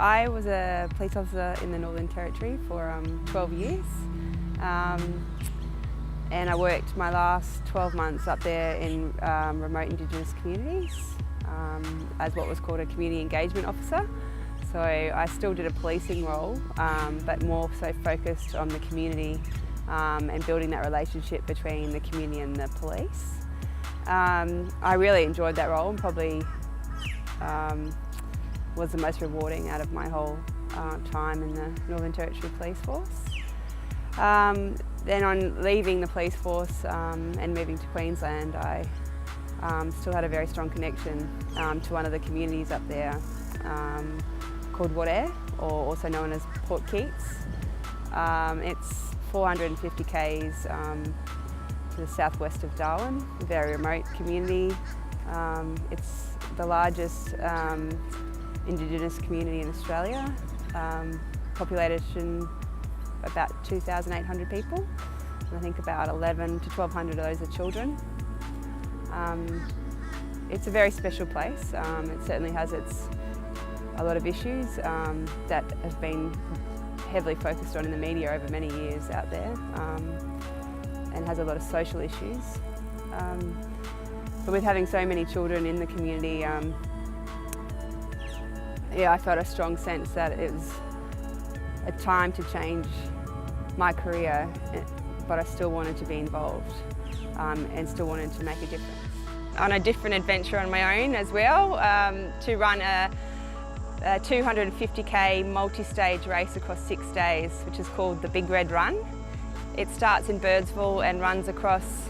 I was a police officer in the Northern Territory for 12 years. And I worked my last 12 months up there in remote Indigenous communities as what was called a community engagement officer. So I still did a policing role, but more so focused on the community and building that relationship between the community and the police. I really enjoyed that role and probably was the most rewarding out of my whole time in the Northern Territory Police Force. Then on leaving the police force and moving to Queensland, I still had a very strong connection to one of the communities up there called Wadeye, or also known as Port Keats. It's 450 k's to the southwest of Darwin, a very remote community. It's the largest indigenous community in Australia, population about 2,800 people, and I think about 11 to 1,200 of those are children. It's a very special place. It certainly has a lot of issues that have been heavily focused on in the media over many years out there, and has a lot of social issues. But with having so many children in the community, yeah, I felt a strong sense that it was a time to change my career, but I still wanted to be involved and still wanted to make a difference. On a different adventure on my own as well, to run a 250k multi-stage race across 6 days, which is called the Big Red Run. It starts in Birdsville and runs across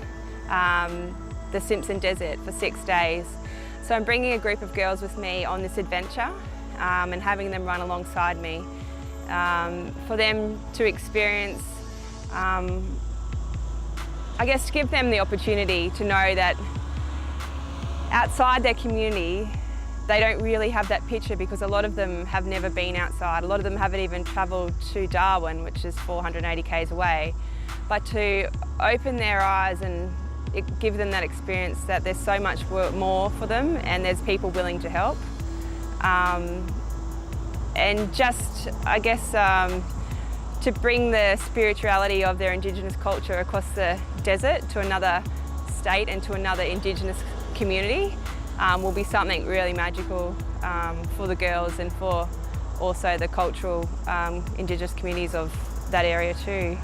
the Simpson Desert for 6 days. So I'm bringing a group of girls with me on this adventure and having them run alongside me for them to experience, I guess, to give them the opportunity to know that outside their community they don't really have that picture, because a lot of them have never been outside. A lot of them haven't even travelled to Darwin, which is 480 k's away. But to open their eyes and give them that experience that there's so much more for them and there's people willing to help. And just, I guess, to bring the spirituality of their Indigenous culture across the desert to another state and to another Indigenous community will be something really magical for the girls and for also the cultural Indigenous communities of that area too.